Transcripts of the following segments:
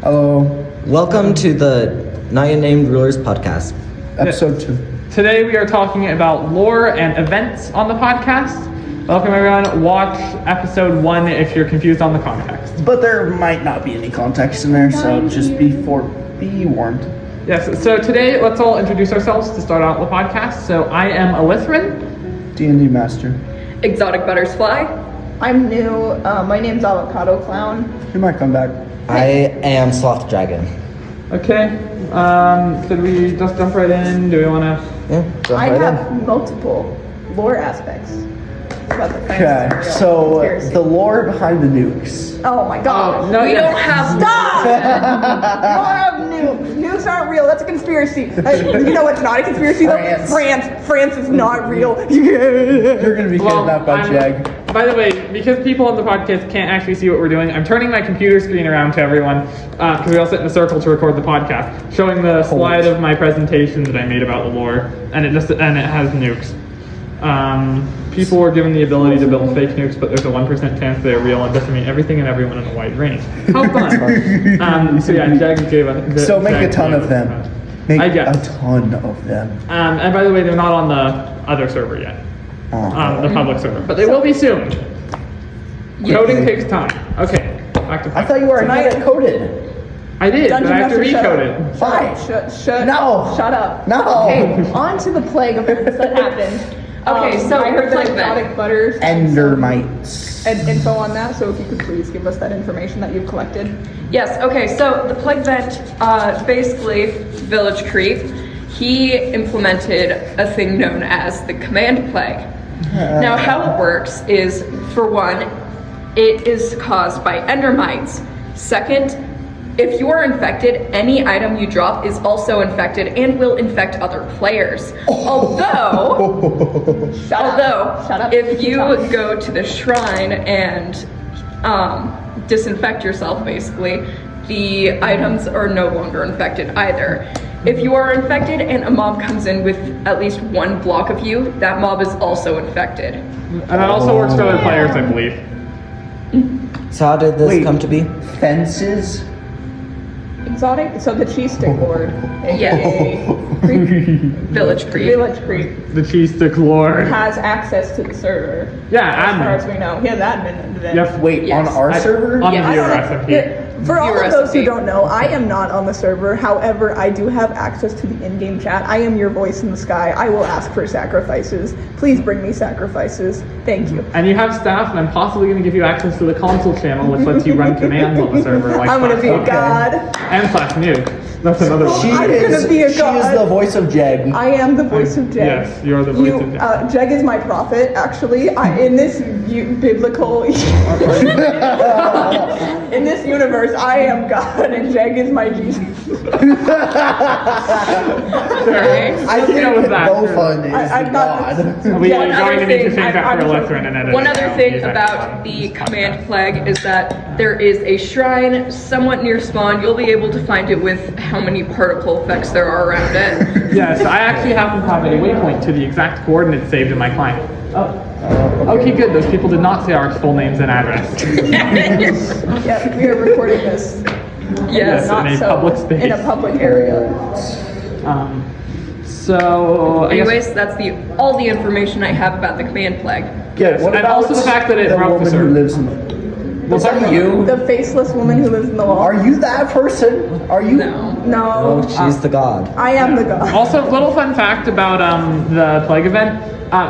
Hello. Welcome to the NotYetNamedSrv podcast. Episode 2. Today we are talking about lore and events on the podcast. Welcome everyone. Watch episode 1 if you're confused on the context. But there might not be any context in there, so just be warned. Yes, so today let's all introduce ourselves to start out the podcast. So I am Aelithron. Dndmastr. Exotic Butterfly. I'm new. My name's Avocado Clown. You might come back. I am SlothDragon. Okay, should we just jump right in? Do we want to? Yeah, jump I right have multiple lore aspects about the Okay, Francis so conspiracy. the lore behind the nukes. Oh my god. no, We yes. don't have Stop! Lore of nukes. Nukes aren't real. That's a conspiracy. You know what's not a conspiracy though? France. France is not real. You're gonna be kidnapped by I'm- Jag. By the way, because people on the podcast can't actually see what we're doing, I'm turning my computer screen around to everyone because we all sit in a circle to record the podcast, showing the slide of my presentation that I made about the lore, and it has nukes. People were given the ability to build fake nukes, but there's a 1% chance they're real and decimate everything and everyone in a wide range. How fun! So yeah, Jag gave a. So make a ton of them. Make I guess. a ton of them. And by the way, they're not on the other server yet. The public server, but they will be soon. Coding takes time. Okay, back to I thought you already had it coded. I did, but I have to Dungeon Master, recode it. Why? No. Shut up. No. Okay, on to the plague events that happened. Okay, so I heard plague that event. exotic butters Endermites. and info on that. So if you could please give us that information that you've collected. Yes, okay, so the plague vent, basically, Village Creep, he implemented a thing known as the command plague. Now, how it works is, for one, it is caused by endermites. Second, if you are infected, any item you drop is also infected and will infect other players. Although, Shut up. if you go to the shrine and disinfect yourself, basically, the items are no longer infected either. If you are infected and a mob comes in with at least one block of you, that mob is also infected. And that also works for other players, I believe. So how did this Wait. come to be? Fences. Exotic. So the cheese stick lord, Yes. aka Creep, Village Creep. Village Creep, The cheese stick lord. has access to the server. Yeah, As far admin. as we know, he has admin. Then. Yep. Wait, Yes. on our server? On the Yes. viewer I don't know. recipe. Yeah, for all Viewer of those who recipe. don't know, I am not on the server. However, I do have access to the in-game chat. I am your voice in the sky. I will ask for sacrifices. Please bring me sacrifices. Thank you. And you have staff, and I'm possibly going to give you access to the console channel, which lets you run commands on the server. Like I'm gonna be a /nuke god. and /nuke. That's another one. She I'm is, gonna be a she god. is the voice of Jag. I am the voice of Jeg. Yes, you're the voice of Jeg. Jeg is my prophet, actually. In this biblical, in this universe, I am God, and Jeg is my Jesus. I think go with that. Bofun is I'm the not- god. We Yeah, are one going other to need to thing, change that I'm for joking. Aelithron and edit One it other out. thing Use that about on the this command podcast. flag is that there is a shrine somewhat near spawn. You'll be able to find it with how many particle effects there are around it. Yes, I actually happen to have a waypoint to the exact coordinates saved in my client. Oh. Okay, good. Those people did not say our full names and address. Yeah, we are recording this. Yes. Not in a so public space. in a public area. So, I guess, Anyways, that's all the information I have about the command flag. yes, What and about also the fact that it the broke the woman who server. lives in the... Well, Is that you? The faceless woman who lives in the wall. Are you that person? Are you? No. No, Oh, she's the god. I am the god. Also, little fun fact about the plague event.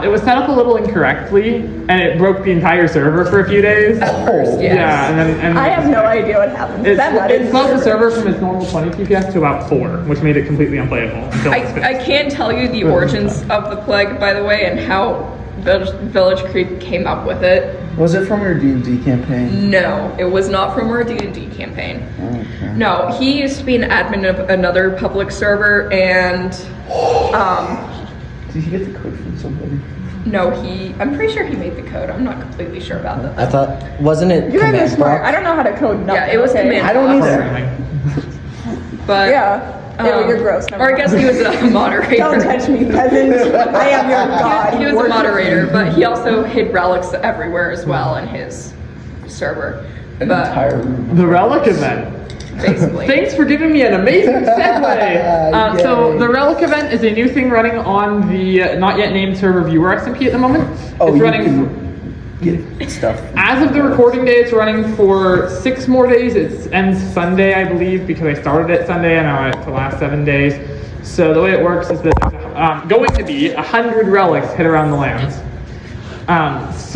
It was set up a little incorrectly, and it broke the entire server for a few days. At first, yes. Yeah, and I have no idea what happened. It That slowed the server from its normal 20 TPS to about 4, which made it completely unplayable. Until it was I fixed. can't tell you the origins of the plague, by the way, and how Village Creep came up with it. Was it from your D&D campaign? No, it was not from our D&D campaign. Okay. No, he used to be an admin of another public server, and Did you get the code from somebody? no, I'm pretty sure he made the code. I'm not completely sure about that. I thought, wasn't it You guys are command smart. block? I don't know how to code nothing. Yeah, it was okay? command. I don't either. But Yeah. Ew, you're gross. Never Or I guess he was a moderator. Don't touch me, peasant. I am your god. He was a Worship moderator, me. but he also hid relics everywhere as well in his server. An But entire room. The relic event. basically. Thanks for giving me an amazing segue. So Yay. the Relic event is a new thing running on the Not Yet Named server viewer SMP at the moment. Oh, it's you running. can get stuff. As of the recording day, it's running for 6 more days. It ends Sunday, I believe, because I started it Sunday and I went to the last 7 days. So the way it works is that there's going to be 100 relics hit around the lands. There's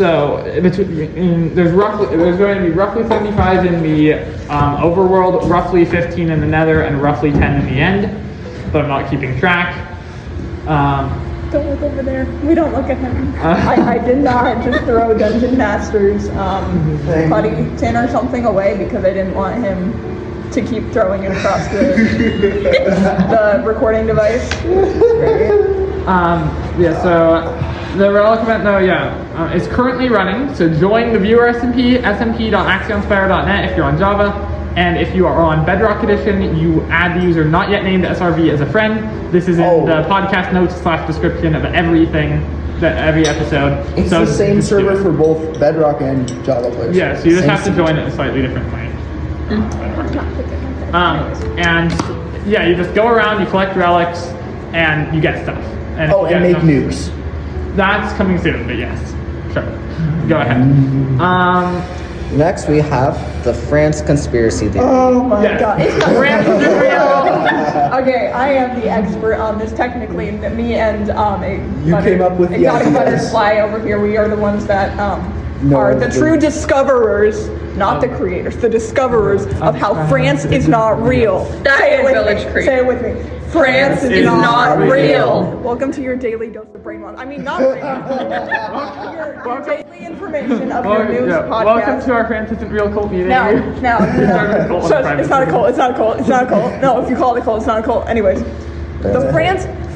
going to be roughly 75 in the overworld, roughly 15 in the nether, and roughly 10 in the end. But I'm not keeping track. Don't look over there. We don't look at him. I did not just throw Dndmastr Buddy Tin or something away because I didn't want him to keep throwing it across the recording device. So the Relic event, though, is currently running. So join the viewer SMP, smp.axionspire.net if you're on Java. And if you are on Bedrock Edition, you add the user NotYetNamedSrv as a friend. This is in the podcast notes / description of everything, every episode. It's the same server for both Bedrock and Java players. Yeah, so you just have to join it a slightly different way. You just go around, you collect relics, and you get stuff. And And make nukes. That's coming soon, but yes. Sure. Go ahead. Next, we have the France conspiracy theory. Oh my Yes. god. It's France is real. Okay, I am the expert on this technically. Me and came up with the Exotic ideas. Butterfly over here. We are the ones that are the true discoverers, not the creators, the discoverers of how France is not real. Say it with Village me. Creek. Say it with me. France is not real. Welcome to your daily dose of brainwash. I mean, not brainwash. Your daily information of your news podcast. Welcome to our France isn't real cult meeting. No. Started a cult on Shush, private it's not a server. cult. It's not a cult. It's not a cult. No, if you call it a cult, it's not a cult. Anyways,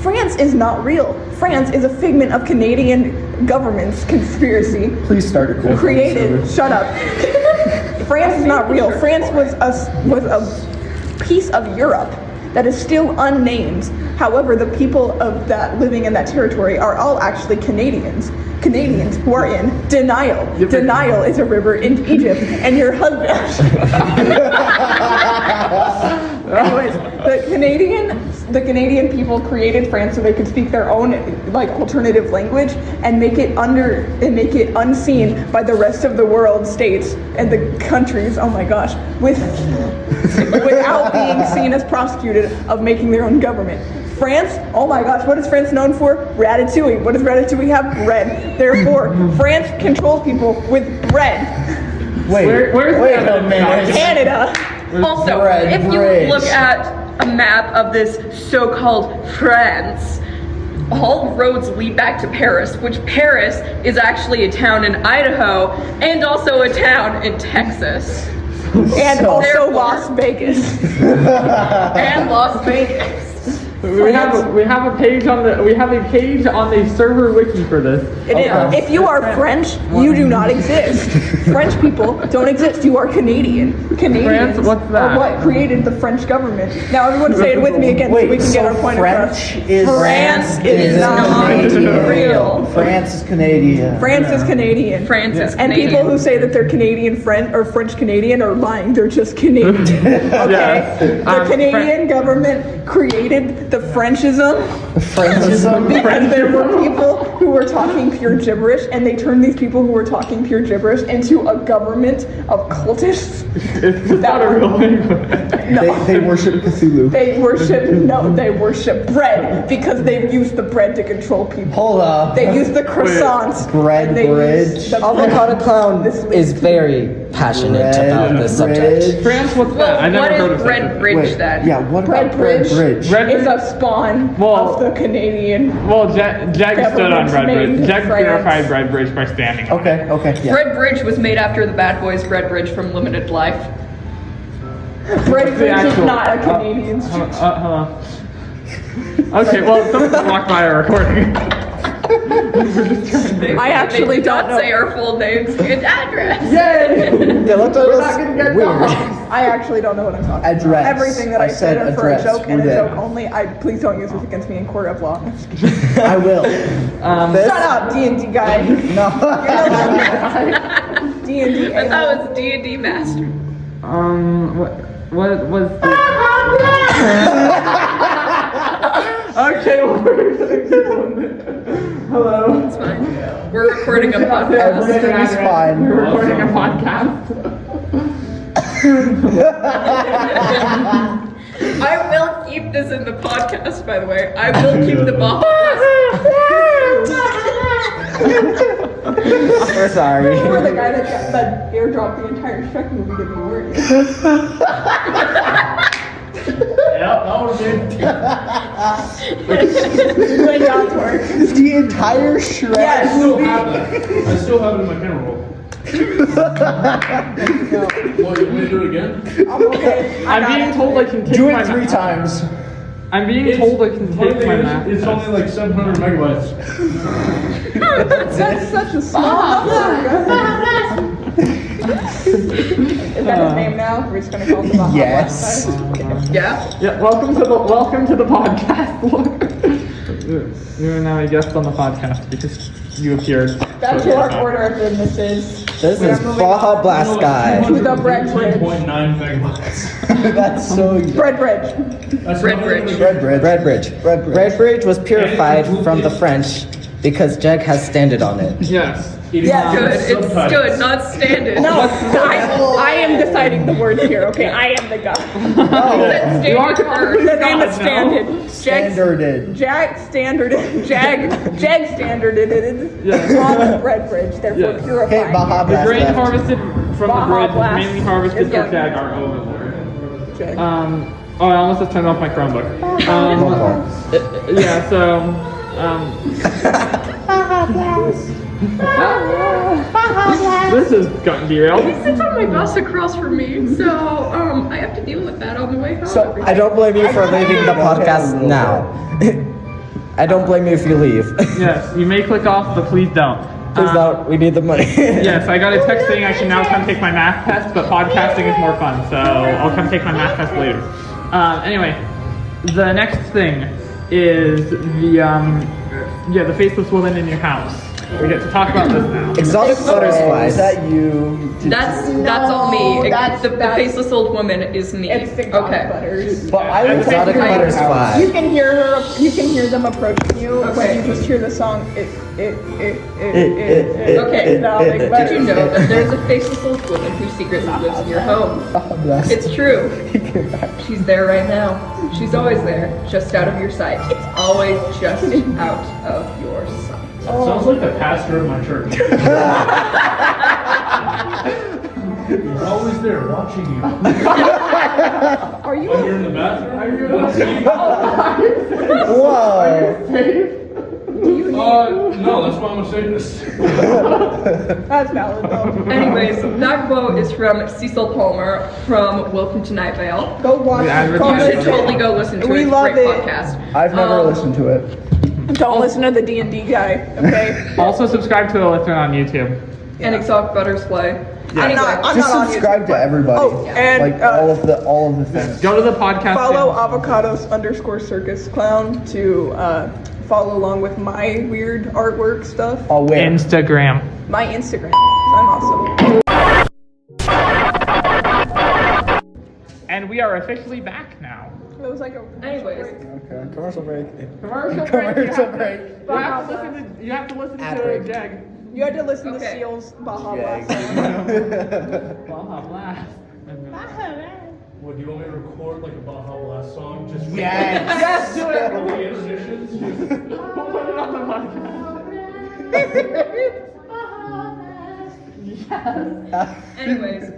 France is not real. France is a figment of Canadian government's conspiracy. Please start a cool Created. Shut up. France is not real. France was a piece of Europe that is still unnamed. However, the people of that living in that territory are all actually Canadians. Canadians who are in denial. Denial is a river in Egypt, and your husband. Anyways, the Canadian people created France so they could speak their own alternative language and make it unseen by the rest of the world states and the countries. Oh my gosh, without being seen as prosecuted of making their own government. France, oh my gosh, what is France known for? Ratatouille. What does Ratatouille have? Bread. Therefore, France controls people with bread. Where's a minute. Canada. Also, Bread if you bridge. look at a map of this so-called France, all roads lead back to Paris, which Paris is actually a town in Idaho and also a town in Texas. And also Therefore- Las Vegas. And Las Vegas. We have a page on the server wiki for this. If you are French, you do not exist. French people don't exist. You are Canadian. Canadians France? What's that? are what created the French government. Now everyone say it with me again so we can get our point across. French is France is not real. France is Canadian. France is Canadian. France is And Canadian. people who say that they're Canadian or French Canadian are lying. They're just Canadian. Okay? Yes. The Canadian government created the Frenchism Frenchism. because there were people who were talking pure gibberish, and they turned these people who were talking pure gibberish into a government of cultists. It's not a real thing. No. They worship Cthulhu. They worship bread because they used the bread to control people. Hold up. They used the croissants. Bread and they bridge. used the Avocado Clown This is very passionate about this subject. bridge. France, what's that? I Well, never what heard is of Red such Bridge Wait, then? yeah, what Bread about Bread Bridge. Bridge? Red is Bridge- a spawn Well- of the Canadian. Well, Jag stood on Government's Red made Bridge. in Jag France. purified Red Bridge by standing on it. Okay, yeah. Red Bridge was made after the Bad Boys Red Bridge from Limited Life. Bread the Bridge is actual- not a Canadian street. Hold on. Okay, well, someone just walked by our recording. I actually They did don't not know. say our full names and address. Yay! They looked at us weird. I actually don't know what I'm talking about. Address. Everything that I I said said are for a address. joke and We're a dead. joke only. Please don't use this against me in court of law. I will. This- Shut up, D&D guy. No. D&D. I thought it was Dndmastr. What was the... Okay, hello. It's fine. We're recording a podcast. Everything is fine. We're recording a podcast. I will keep this in the podcast, by the way. I will keep the ball. We're sorry. You're the guy that airdropped the entire Shrek movie to me, weren't you? Yeah, that was it. Doing God's work. The entire Shrek I still have it. I still have it in my camera roll. What, you want me to do it again? Okay. I'm being told I can take Do my it 3 times. I'm being told I can take my math. It's only like 700 megabytes. That's such a small number. Is that his name now? We're just gonna call him the Baja Yes. Blast guy? Yeah? Yeah, welcome to the podcast. You are now a guest on the podcast because you appeared. That's our order of businesses. This We are is moving Baja on Blast guy. To the bread bridge. 10.9 megabytes. That's so. Bread bridge. That's Red not Bridge. even- Red Bridge. Bread Bridge. Red Bridge. Bread Bridge was purified from the French because Jag has standed on it. Yes. Yeah, Good. It's Subtitles. good, not standard. No, I am deciding the words here, okay? I am the guy. Standard You are first. The name is God, no. standard. Standarded. Jag standarded. Jag standarded Yes. on the bread bridge, therefore Yes. purified. Okay, Baja The Blast. grain left. harvested from Baja the bridge, Blast mainly harvested is for going. Jag, our overlord. Jag. Oh, I almost just turned off my Chromebook. Yeah, so, this has gotten derailed. He sits on my bus across from me, so I have to deal with that on the way home. So, I don't blame you for leaving the podcast now. I don't blame you if you leave. Yes, you may click off, but please don't. Please don't. We need the money. Yes, I got a text saying I can now come take my math test, but podcasting is more fun, so I'll come take my math test later. Anyway, the next thing is the faceless woman in your house. We get to talk about this now. Exotic Is butterflies. that you? That's all me. that's- The faceless old woman is me. It's the God Okay. butters. But I would Exotic take your house. butterfly. You can hear her. You can hear them approaching you when Okay. you just hear the song. Okay. Exotic Did butters. you know that there's a faceless old woman who secretly lives in your home? Baja Blast. It's true. She's there right now. She's always there, just out of your sight. It's always just out of your sight. Sounds like the pastor of my church. You're always there watching you. Are you? When you're in the bathroom, Are you- Whoa. no, that's why I'm a Satanist. That's valid though. Anyways, that quote is from Cecil Palmer from Welcome to Night Vale. Go watch. The it. advertisement. You should totally go listen to it. We It's a love great it. podcast. I've never listened to it. Don't listen to the D&D guy. Okay. Also subscribe to Aelithron on YouTube. And Exotic Butterfly. I'm not Just on YouTube. subscribe to everybody. Oh, and, like all of the things. Go to the podcast. Follow avocados_circus_clown to follow along with my weird artwork stuff. Oh wait. Instagram. My Instagram. I'm awesome. And we are officially back now. It was like a. Anyways. Okay. Commercial break. Commercial break. Commercial break. You have to listen Ad to break. Jag. You had to listen to Okay. Seal's Baja Jag. Blast. Baja Blast. What, do you want me to record like a Baja Blast song? Just Yes. Yes, do it. For the intermissions? Just- We'll put it on the podcast. Anyways,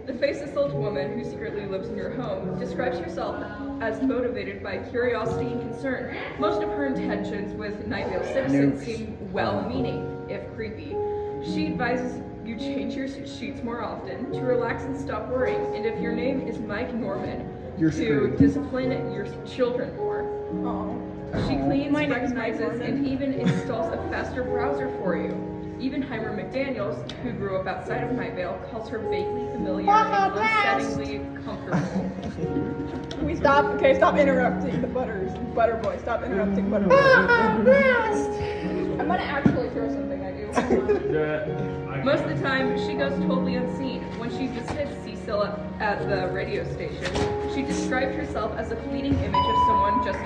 the faceless old woman who secretly lives in your home describes herself as motivated by curiosity and concern. Most of her intentions with Night Vale citizens seem well-meaning, if creepy. She advises you change your sheets more often, to relax and stop worrying, and if your name is Mike Norman, You're to screwed. discipline your children more. Oh. She cleans, My name is Mike recognizes, Norman. and even installs a faster browser for you. Even Heimer McDaniels, who grew up outside of Night Vale, calls her vaguely familiar and unsettlingly comfortable. Can we stop? Okay, stop interrupting the butter boy. Stop interrupting butter boy. I'm gonna actually throw something at you. Do it. I Most of the time, she goes totally unseen. When she visited Cecil at the radio station, she described herself as a fleeting image of someone just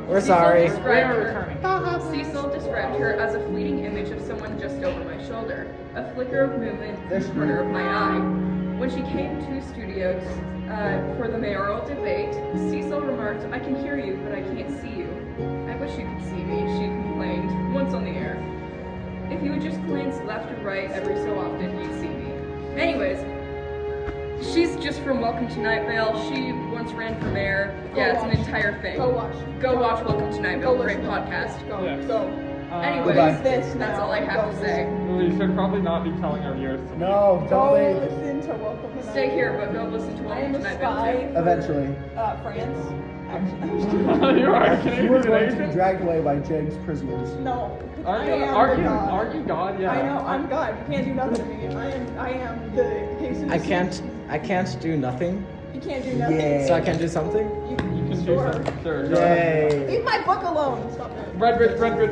We're sorry. Cecil described her as a fleeting image of someone just over my shoulder, a flicker of movement in the corner of my eye. When she came to studios for the mayoral debate, Cecil remarked, "I can hear you, but I can't see you. I wish you could see me," she complained once on the air. "If you would just glance left or right every so often, you'd see me." Anyways, she's just from Welcome to Night Vale. She once ran for mayor. Yeah, it's an entire thing. Go watch. Go watch Welcome to Night Vale. Go Great listen. podcast. Go. Yes. Go. Anyways, Goodbye. This that's now. all I have to say. We should probably not be telling our viewers to No, Go don't leave. listen to Welcome to Night Stay Vale. here, but go listen to I Welcome am to a Night Vale. spy. too. Eventually. France. Actually, I'm just kidding. You are. Can You were you going to be be dragged away by Jig's prisoners. No. Are I you? am Are the you? God. Are you God? Yeah. I know. I'm God. You can't do nothing to me. I am the Jesus. I can't do nothing. You can't do nothing. Yeah. So I can do something? You You can sure. do something. Sure. Go ahead. Yay. Leave my book alone. Stop it. Red Bridge. Red Bridge.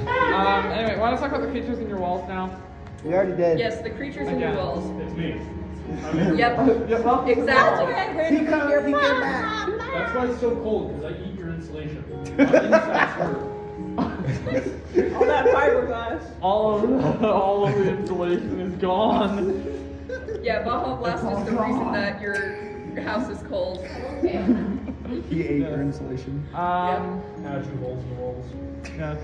Anyway, want to talk about the creatures in your walls now? We already did. Yes, the creatures in your Again. walls. It's me. Yep. That's Exactly. why I ran from your back. That's why it's so cold, because I eat your insulation. My insides hurt. All that fiberglass. All of the insulation is gone. Yeah, Baja Blast is the reason that your house is cold. He ate your insulation. Natural holes in the walls. Yes.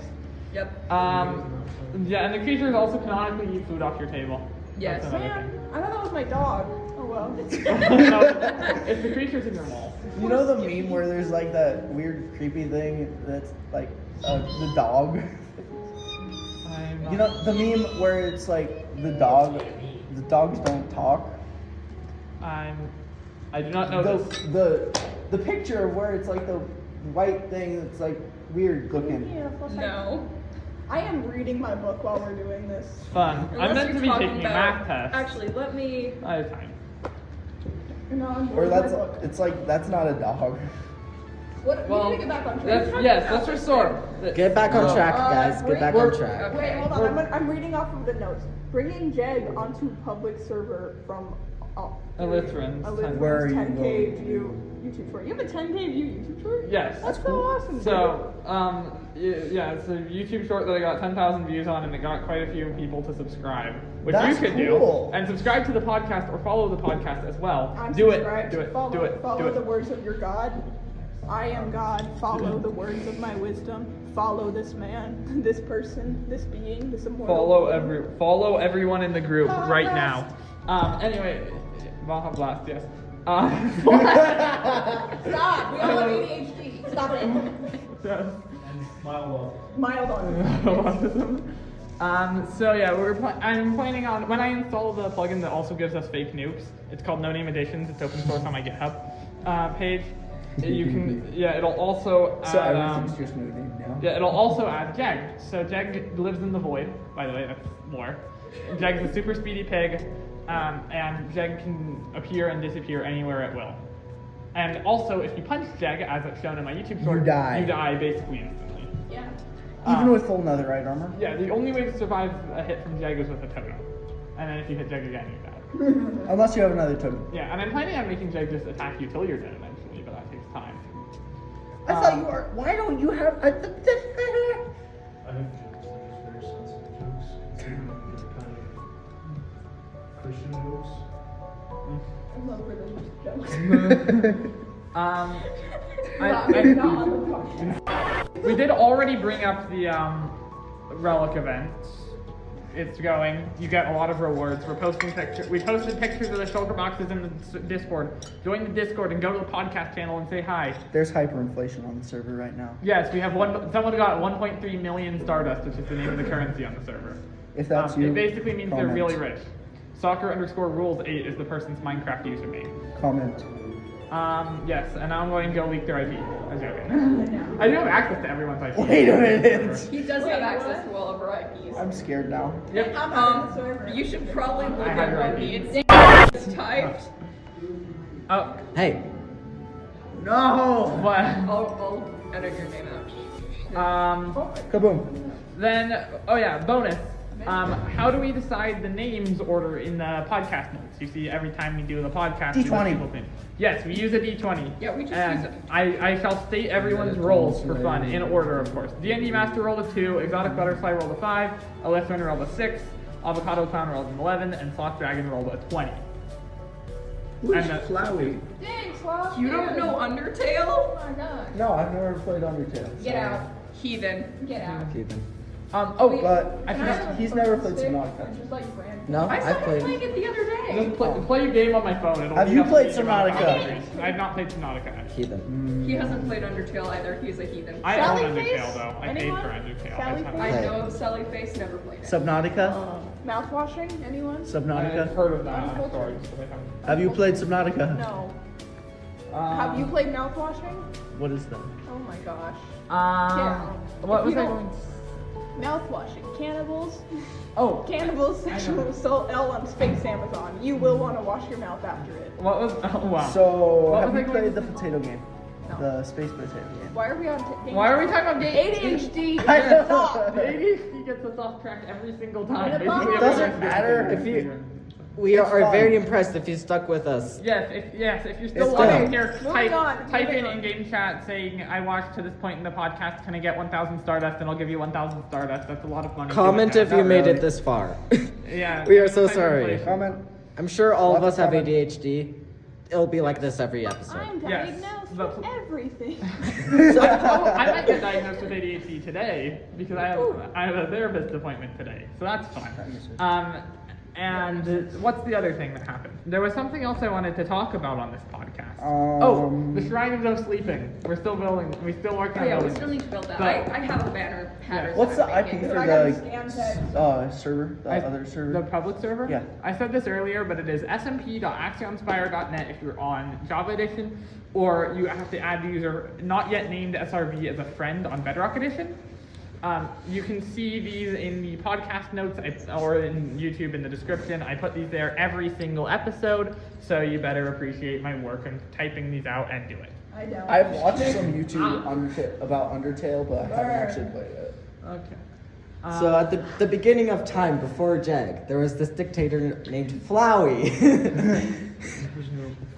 Yep. Yeah, and the creatures also canonically eat food off your table. Yes. That's another Man, I thought that was my dog. Oh well. thing. No, it's the creatures in your wall. You know the meme where there's like that weird creepy thing that's like the dog? I'm You know the meme where it's like the dogs don't talk? I do not know this. The picture of where it's like the white thing that's like weird looking. No. I am reading my book while we're doing this. Fun. I'm Unless meant to you're be talking taking a about- math test. Actually, let me. I have time. No, I'm Or reading that's my book. it's like that's not a dog. What? Well, we need to get back on track. let's restore. Get back on track, guys. Get back on we're- track. Wait, hold on. I'm reading off of the notes. Bringing Jeg onto public server from Aelithron's Where are you 10K going? view YouTube short. You have a 10K view YouTube short? Yes. That's so awesome. So, yeah, it's a YouTube short that I got 10,000 views on, and it got quite a few people to subscribe, which That's you could cool. do. And subscribe to the podcast or follow the podcast as well. I'm Do it. subscribed. Do it. Follow, Do it. Follow Do the it. words of your God. I am God. Follow the words of my wisdom. Follow this man, this person, this being, this immortal. Follow everyone in the group right now. Anyway, Baja Blast, yes. Stop. We all have ADHD. Stop it. Yes. And mild Mild on. Autism. So yeah, I'm planning on when I install the plugin that also gives us fake nukes. It's called No Name Editions. It's open source on my GitHub page. You can it'll also So add, everything's just no name now. yeah, it'll also add Jag. So Jag lives in the void. By the way, that's lore. Jag's a super speedy pig, and Jag can appear and disappear anywhere at will. And also, if you punch Jag, as it's shown in my YouTube short, You die. You die basically instantly. Yeah. Even with full netherite armor. Yeah, the only way to survive a hit from Jag is with a totem. And then if you hit Jag again, you die. Unless you have another totem. Yeah, and I'm planning on making Jag just attack you till you're dead eventually, but that takes time. I thought you were. Why don't you have? I have jokes. They're just very sensitive jokes. They're kind of Christian jokes. I love religious jokes. We did already bring up the relic event. It's going. You get a lot of rewards. We're posting pictures. We posted pictures of the shulker boxes in the Discord. Join the Discord and go to the podcast channel and say hi. There's hyperinflation on the server right now. Yes, we have someone got 1.3 million Stardust, which is the name of the currency on the server. If that's you, It basically means comment. they're really rich. Soccer_rules8 is the person's Minecraft username. Comment. Yes, and now I'm going to go leak their IP. I'm joking. I do have access to everyone's IP. Wait a minute. He does have access to all of our IPs. I'm scared now. Yep. I'm not in the server. You should probably look I have at your what IP. needs typed. Oh, Hey, No. What? I'll edit your name out. Kaboom. Then, oh yeah, bonus. How do we decide the names order in the podcast notes? You see, every time we do the podcast, we D20. let people think. Yes, we use a D20. Yeah, we just and use it. I shall state everyone's roles for fun in order, of course. Dndmastr rolled a 2, Exotic Butterfly rolled a 5, Aelithron rolled a 6, Avocado Clown rolled an 11, and SlothDragon rolled a 20. Who's And the- Flowey? Dang, Sloth. You don't know Undertale? Oh my gosh. No, I've never played Undertale. Get out. Heathen. Get out. Okay then. But I forgot. he's never played Subnautica. Just like Brandon. No, I I started played. playing it the other day. Just play your game on my phone. It'll Have be you up to played each of our Subnautica? boundaries. I have not played Subnautica. Heathen. He hasn't played Undertale either. He's a heathen. I Sally own Face? Undertale though. I paid Anyone? for Undertale. Sally I just I haven't- know Sally Face never played it. Subnautica? Mouthwashing? Anyone? I've Subnautica? heard of that story. but I haven't. Have you played Subnautica? No. Have you played mouthwashing? What is that? Oh my gosh. What If was you I don't- going to Mouthwashing. Cannibals. Oh, Cannibals sexual assault L on Space Amazon. You will want to wash your mouth after it. what was, oh wow. So, What have was I you going played to the say? potato game? No. The space potato game. Why are we on game? Why are we talking about game? ADHD. I Stop. The ADHD gets us off track every single time. It doesn't Basically, everyone matter has if to you- do it. We It's are fun. very impressed if you stuck with us. Yes, if you're still It's watching done. here, Moving on, type moving in on. in-game chat saying, I watched to this point in the podcast, can I get 1,000 Stardust? And I'll give you 1,000 Stardust. That's a lot of money. Comment if you Not made really. it this far. Yeah. We are so type sorry. inflation. Comment. I'm sure all of Lots us of have comment. ADHD. It'll be like this every episode. I'm Yes, diagnosed but- with everything. I might get diagnosed with ADHD today because I have a therapist appointment today, so that's fun. And what's the other thing that happened? There was something else I wanted to talk about on this podcast. The Shrine of No Sleeping. We're still building. We're still working Oh on yeah, we building. still need to build that. But- I have a banner pattern. What's the that I'm IP making. for I gotta the scan text. server? The other server? The public server? Yeah. I said this earlier, but it is smp.axionspire.net if you're on Java Edition, or you have to add the user NotYetNamedSrv as a friend on Bedrock Edition. You can see these in the podcast notes or in YouTube in the description. I put these there every single episode, so you better appreciate my work in typing these out and do it. I don't. I've watched some YouTube about Undertale, but I haven't actually played it. Okay. So at the beginning of time, before Jag, there was this dictator named Flowey.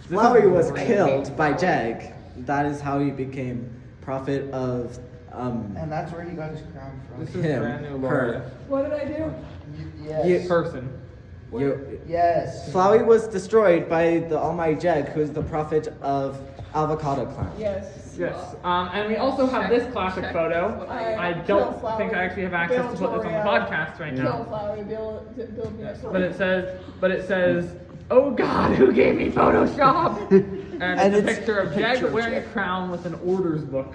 Flowey was killed by Jag. That is how he became prophet of And that's where he got his crown from. This is him, brand new lore. her. What did I do? Yes. Person. Yes. Flowey was destroyed by the Almighty Jag, who is the prophet of Avocado Clown. Yes. Yes. And we also have this classic photo. I don't think I actually have access to put this on the podcast right Kill now. Flowey, build me a sword. But it says, oh God, who gave me Photoshop? And it's a it's picture of a Jag picture of wearing a Jag. crown with an orders book.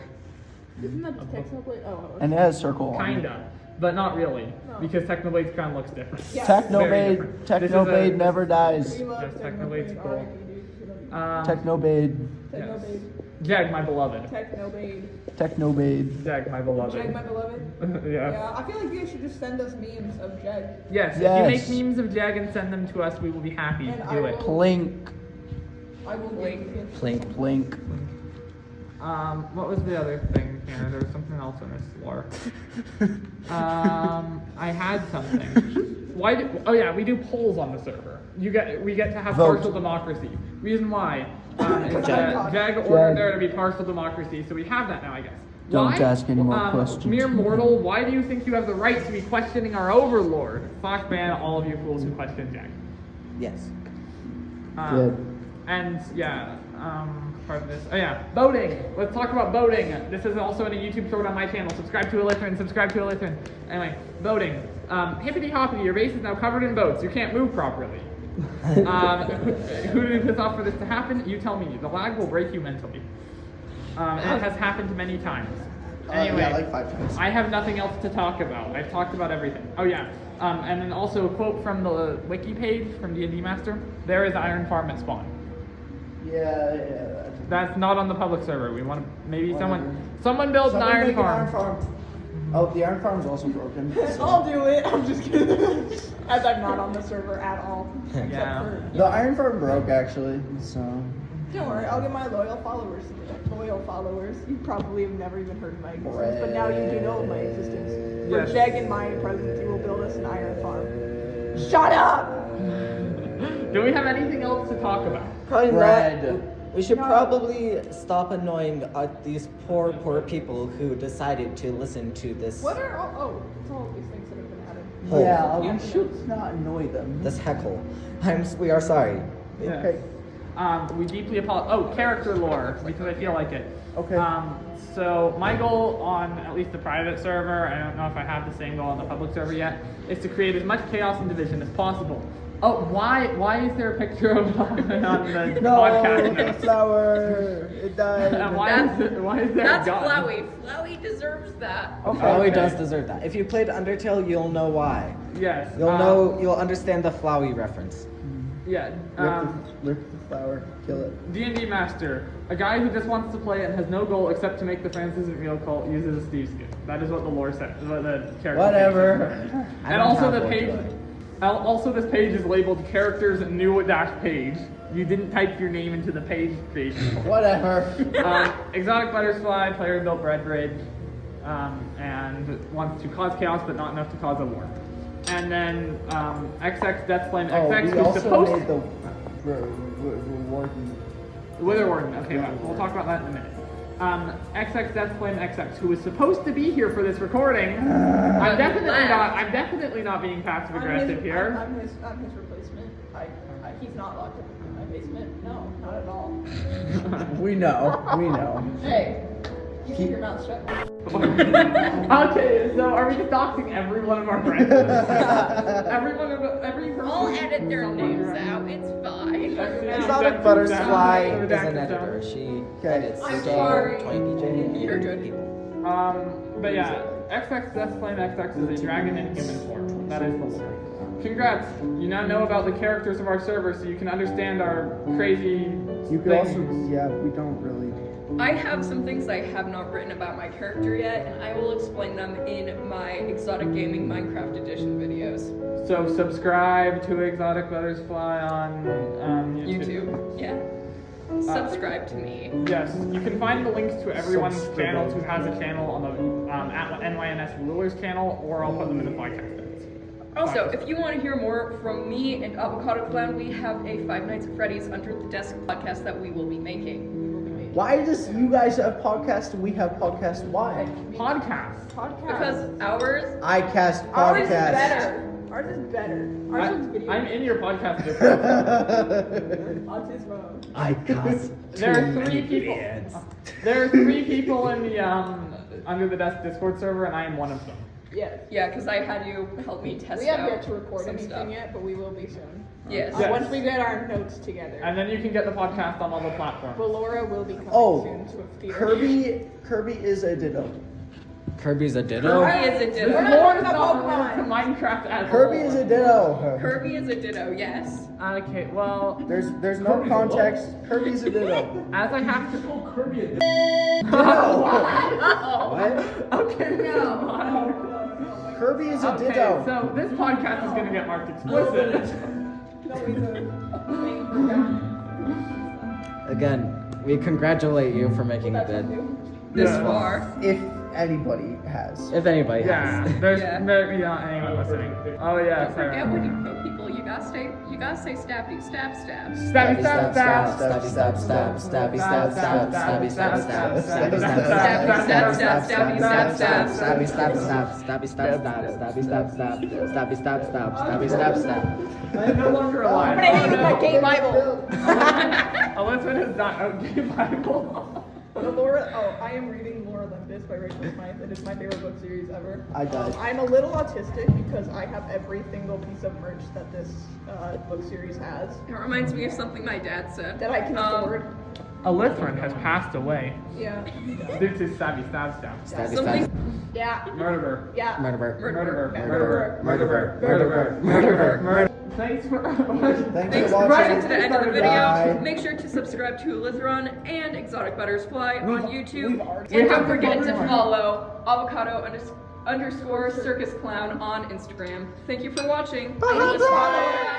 Isn't that the Technoblade? Oh. And it has circle on it. Kinda. But not really. No. Because Technoblade's crown looks different. Yeah. Very Technobade, different. This is Technobade a- never dies. We love Yes, Technoblade's Technoblade. cool. R.I.P., dude. We love you. Technobade, Technoblade. Jag, my beloved. Technoblade. Technobade. Jag, my beloved. Jag, my beloved. Yeah. Yeah, I feel like you should just send us memes of Jag. Yes, if Yes. you make memes of Jag and send them to us, we will be happy And to I do it. will- Plink, I will link it. Plink. plink. What was the other thing here? There was something else in this lore. I had something. Oh yeah, we do polls on the server. We get to have Vote. partial democracy. Reason why is Jag. that Jag ordered there to be partial democracy, so we have that now, I guess. Don't Why? ask any more questions. Mere mortal, why do you think you have the right to be questioning our overlord? Slash ban all of you fools who question Jag. Yes. Good. And yeah, part of this. Oh yeah, voting. Let's talk about voting. This is also in a YouTube short on my channel. Subscribe to Aelithron. Subscribe to Aelithron. Anyway, voting. Hippity hoppity, your base is now covered in votes. You can't move properly. Who did we piss off for this to happen? You tell me. The lag will break you mentally. And it has happened many times. Anyway, Yeah, like 5 times. I have nothing else to talk about. I've talked about everything. Oh yeah, and then also a quote from the wiki page from Dndmastr. There is Iron Farm at spawn. Yeah. That's not on the public server. We want to maybe someone builds an iron make farm. Oh, the iron farm's also broken. so- I'll do it. I'm just kidding. As I'm not on the server at all. Except Yeah. for- The iron farm broke actually, so Don't worry, I'll get my loyal followers to do that. Loyal followers. You probably have never even heard of my existence, but now you do know of my existence. For Yes. Jeg and my presidency will build us an iron farm. Shut up! Do we have anything else to talk about? Probably Bread. not. We should probably stop annoying these poor people who decided to listen to this. What are all, it's all these things that have been added. Oh. Yeah, we should not annoy them. This heckle. We are sorry. Yeah. Okay. We deeply apologize. Oh, character lore, because I feel like it. Okay. So my goal on at least the private server, I don't know if I have the same goal on the public server yet, is to create as much chaos and division as possible. Oh, why is there a picture of on the podcast? The flower. It died. And why is there That's a gun? Flowey. Flowey deserves that. Flowey does deserve that. If you played Undertale, you'll know why. Yes. You'll understand the Flowey reference. Yeah. Rip the flower. Kill it. Dndmastr, a guy who just wants to play and has no goal except to make the France Isn't Real cult uses a Steve skin. That is what the lore says. What the character. Whatever. I And don't also have the one, page. but- Also, this page is labeled characters new dash page. You didn't type your name into the page. Whatever. Exotic butterfly, player built bread bridge, and wants to cause chaos but not enough to cause a war. And then XX Death Flame Oh, XX we who's also supposed made the warden. Wither Warden. Okay, we'll talk about that in a minute. XX Death Flame XX, who was supposed to be here for this recording. I'm definitely not being passive aggressive here. I'm his replacement. He's not locked up in my basement. No, not at all. We know. Hey, you keep your mouth shut. Okay, so are we just doxing every one of our friends? every person. I'll edit their names out. It's fine. Exotic Butterfly is an editor. She edits I'm so sorry. 20 You're good. But yeah, XX Death Flame XX is a dragon in human form. That is the lore. Congrats! You now know about the characters of our server, so you can understand our crazy. You could things. also, we don't really. I have some things I have not written about my character yet, and I will explain them in my Exotic Gaming Minecraft Edition videos. So subscribe to Exotic Butterfly on YouTube. Yeah. Subscribe to me. Yes, you can find the links to everyone's channels who has a channel on the at NYNS Rulers channel, or I'll put them in the podcast notes. Also, if you want to hear more from me and Avocado Clown, we have a Five Nights at Freddy's Under the Desk podcast that we will be making. Why does you guys have podcasts and we have podcasts? Why? Podcast. Because ours, I cast Ours is podcasts. better. Ours is better. Ours is video. I'm in your podcast. Discord. Autismo. I cast There are 3 people. There are 3 people in the Under the Desk Discord server, and I am one of them. Yes. yeah, because I had you help me test We have out yet to record some anything stuff. yet, but we will be soon. Yes. Yes. Once we get our notes together. And then you can get the podcast on all the platforms. Ballora will be coming Oh, soon to a theater. Kirby is a ditto. Kirby's a ditto. Kirby is a This ditto. lore is Pokemon. not related to Minecraft at all. Kirby is a ditto. Kirby is a ditto, yes. Okay, well, There's no context. Kirby's a ditto. as I have to. Oh, Kirby. What? Okay, Kirby is a okay, ditto. so this podcast is gonna get marked explicit. Again, we congratulate you for making it This Yeah. far. If anybody has. If anybody Yeah, has. there's Yeah. not anyone listening. Oh yeah, Don't forget when you kill people, you gotta say stabby, stab, stab. Stabby, stab, stab. Stabby, stab, stab, stabby, stab, stab, stabby, stab, stab, stabby, stab, Stab, stab, stabby, stab, stab. stabby, stab, stab, stabby, stab, stab, stabby, stab, stab, stabby, stab, stab, stabby, stab, stab. I am no longer alive. I'm gonna hang my gay Bible. Alyssa is not okay Bible. I am reading Lore Olympus by Rachel Smythe. It is my favorite book series ever. I died. I'm a little autistic because I have every single piece of merch that this book series has It reminds me of something my dad said. that I can afford. Aelithron has passed away Yeah. due to stabby, stab, stab. Stabby, Something. stab, Yeah. Murderer. Yeah. murderer, Murderer. Murderer. Murderer. Murderer. Thanks for Thanks for Right watching. into the end of the video. Bye. Make sure to subscribe to Aelithron and Exotic Butterfly on YouTube. we And have don't to forget vote to on it. follow Avocado _circus clown on Instagram. Thank you for watching. Bye.